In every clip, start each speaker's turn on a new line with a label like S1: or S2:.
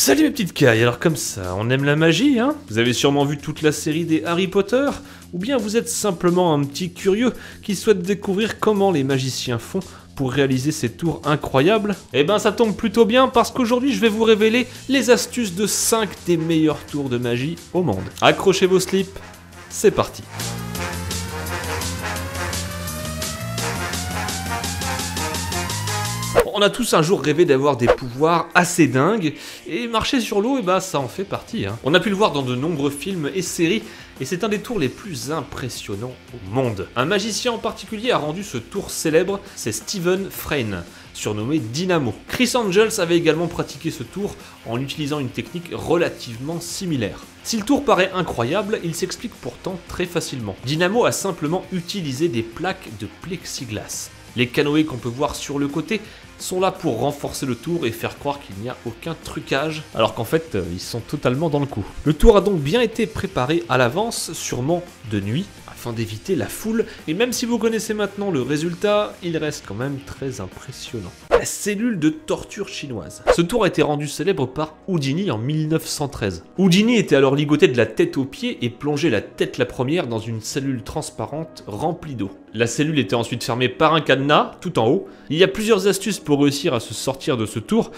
S1: Salut mes petites cailles, alors comme ça, on aime la magie, hein? Vous avez sûrement vu toute la série des Harry Potter? Ou bien vous êtes simplement un petit curieux qui souhaite découvrir comment les magiciens font pour réaliser ces tours incroyables? Eh ben ça tombe plutôt bien parce qu'aujourd'hui je vais vous révéler les astuces de 5 des meilleurs tours de magie au monde. Accrochez vos slips, c'est parti! On a tous un jour rêvé d'avoir des pouvoirs assez dingues, et marcher sur l'eau, ça en fait partie. On a pu le voir dans de nombreux films et séries, et c'est un des tours les plus impressionnants au monde. Un magicien en particulier a rendu ce tour célèbre, c'est Stephen Frayne, surnommé Dynamo. Criss Angel avait également pratiqué ce tour en utilisant une technique relativement similaire. Si le tour paraît incroyable, il s'explique pourtant très facilement. Dynamo a simplement utilisé des plaques de plexiglas. Les canoës qu'on peut voir sur le côté sont là pour renforcer le tour et faire croire qu'il n'y a aucun trucage, alors qu'en fait, ils sont totalement dans le coup. Le tour a donc bien été préparé à l'avance, sûrement de nuit, afin d'éviter la foule, et même si vous connaissez maintenant le résultat, il reste quand même très impressionnant. La cellule de torture chinoise. Ce tour a été rendu célèbre par Houdini en 1913. Houdini était alors ligoté de la tête aux pieds et plongeait la tête la première dans une cellule transparente remplie d'eau. La cellule était ensuite fermée par un cadenas, tout en haut. Il y a plusieurs astuces pour réussir à se sortir de ce tour,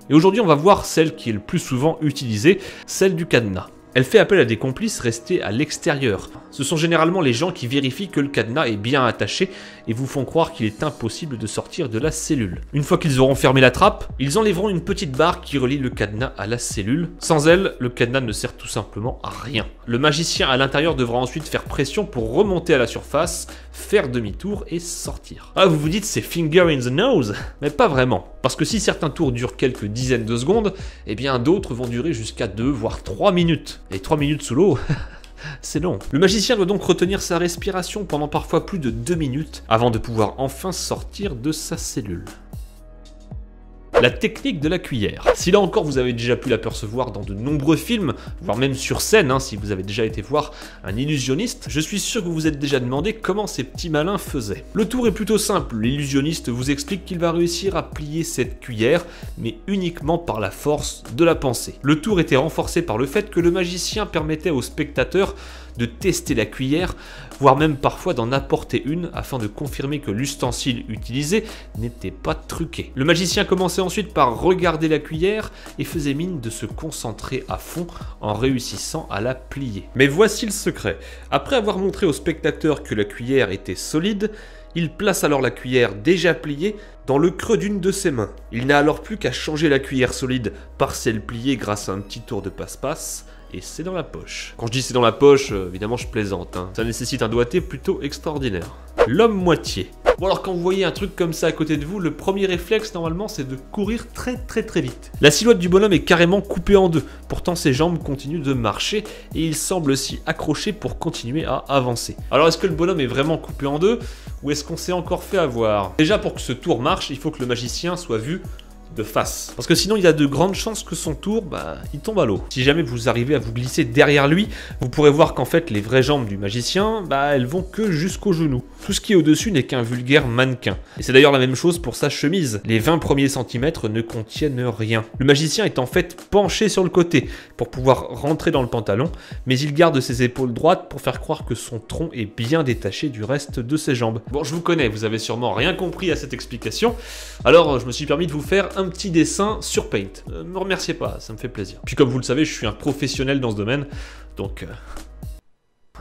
S1: et aujourd'hui on va voir celle qui est le plus souvent utilisée, celle du cadenas. Elle fait appel à des complices restés à l'extérieur. Ce sont généralement les gens qui vérifient que le cadenas est bien attaché et vous font croire qu'il est impossible de sortir de la cellule. Une fois qu'ils auront fermé la trappe, ils enlèveront une petite barre qui relie le cadenas à la cellule. Sans elle, le cadenas ne sert tout simplement à rien. Le magicien à l'intérieur devra ensuite faire pression pour remonter à la surface, faire demi-tour et sortir. Ah, vous vous dites c'est finger in the nose? Mais pas vraiment. Parce que si certains tours durent quelques dizaines de secondes, eh bien d'autres vont durer jusqu'à 2 voire 3 minutes. Et 3 minutes sous l'eau, c'est long. Le magicien doit donc retenir sa respiration pendant parfois plus de 2 minutes avant de pouvoir enfin sortir de sa cellule. La technique de la cuillère. Si là encore vous avez déjà pu l'apercevoir dans de nombreux films, voire même sur scène, si vous avez déjà été voir un illusionniste, je suis sûr que vous vous êtes déjà demandé comment ces petits malins faisaient. Le tour est plutôt simple, l'illusionniste vous explique qu'il va réussir à plier cette cuillère, mais uniquement par la force de la pensée. Le tour était renforcé par le fait que le magicien permettait aux spectateurs de tester la cuillère, voire même parfois d'en apporter une afin de confirmer que l'ustensile utilisé n'était pas truqué. Le magicien commençait ensuite par regarder la cuillère et faisait mine de se concentrer à fond en réussissant à la plier. Mais voici le secret. Après avoir montré aux spectateurs que la cuillère était solide, il place alors la cuillère déjà pliée dans le creux d'une de ses mains. Il n'a alors plus qu'à changer la cuillère solide par celle pliée grâce à un petit tour de passe-passe, et c'est dans la poche. Quand je dis c'est dans la poche, évidemment je plaisante, Ça nécessite un doigté plutôt extraordinaire. L'homme moitié. Bon alors quand vous voyez un truc comme ça à côté de vous, le premier réflexe normalement c'est de courir très vite. La silhouette du bonhomme est carrément coupée en deux, pourtant ses jambes continuent de marcher et il semble s'y accrocher pour continuer à avancer. Alors est-ce que le bonhomme est vraiment coupé en deux ou est-ce qu'on s'est encore fait avoir? Déjà pour que ce tour marche, il faut que le magicien soit vu de face. Parce que sinon il y a de grandes chances que son tour, il tombe à l'eau. Si jamais vous arrivez à vous glisser derrière lui, vous pourrez voir qu'en fait les vraies jambes du magicien, elles vont que jusqu'au genou. Tout ce qui est au-dessus n'est qu'un vulgaire mannequin. Et c'est d'ailleurs la même chose pour sa chemise. Les 20 premiers centimètres ne contiennent rien. Le magicien est en fait penché sur le côté pour pouvoir rentrer dans le pantalon, mais il garde ses épaules droites pour faire croire que son tronc est bien détaché du reste de ses jambes. Bon, je vous connais, vous avez sûrement rien compris à cette explication, alors je me suis permis de vous faire un petit dessin sur Paint. Me remerciez pas, ça me fait plaisir. Puis comme vous le savez, je suis un professionnel dans ce domaine, donc...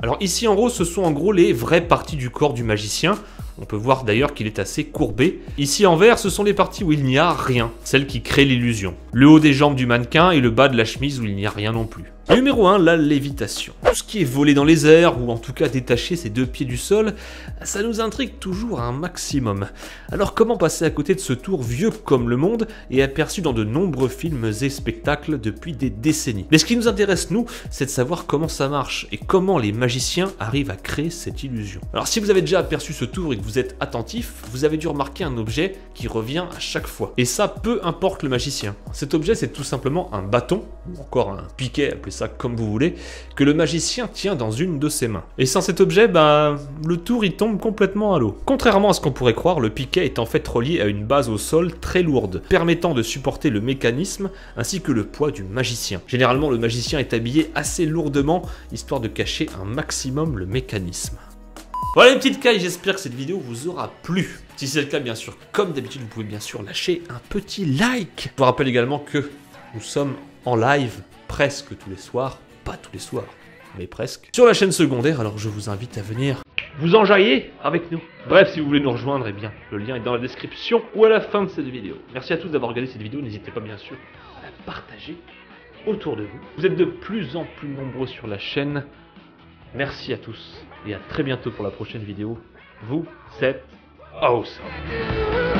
S1: Alors ici en haut, ce sont en gros les vraies parties du corps du magicien. On peut voir d'ailleurs qu'il est assez courbé. Ici en vert, ce sont les parties où il n'y a rien, celles qui créent l'illusion. Le haut des jambes du mannequin et le bas de la chemise où il n'y a rien non plus. Numéro 1, la lévitation. Tout ce qui est volé dans les airs, ou en tout cas détacher ses 2 pieds du sol, ça nous intrigue toujours un maximum. Alors comment passer à côté de ce tour vieux comme le monde et aperçu dans de nombreux films et spectacles depuis des décennies? Mais ce qui nous intéresse nous, c'est de savoir comment ça marche et comment les magiciens arrivent à créer cette illusion. Alors si vous avez déjà aperçu ce tour et que vous êtes attentif, vous avez dû remarquer un objet qui revient à chaque fois. Et ça, peu importe le magicien. Cet objet, c'est tout simplement un bâton, ou encore un piquet, appelez ça comme vous voulez, que le magicien tient dans une de ses mains. Et sans cet objet, le tour il tombe complètement à l'eau. Contrairement à ce qu'on pourrait croire, le piquet est en fait relié à une base au sol très lourde, permettant de supporter le mécanisme ainsi que le poids du magicien. Généralement, le magicien est habillé assez lourdement, histoire de cacher un maximum le mécanisme. Voilà les petites cailles, j'espère que cette vidéo vous aura plu. Si c'est le cas, bien sûr, comme d'habitude, vous pouvez bien sûr lâcher un petit like. Je vous rappelle également que nous sommes en live presque tous les soirs, pas tous les soirs, mais presque, sur la chaîne secondaire, alors je vous invite à venir vous enjailler avec nous. Bref, si vous voulez nous rejoindre, eh bien, le lien est dans la description ou à la fin de cette vidéo. Merci à tous d'avoir regardé cette vidéo, n'hésitez pas bien sûr à la partager autour de vous. Vous êtes de plus en plus nombreux sur la chaîne. Merci à tous et à très bientôt pour la prochaine vidéo. Vous êtes awesome.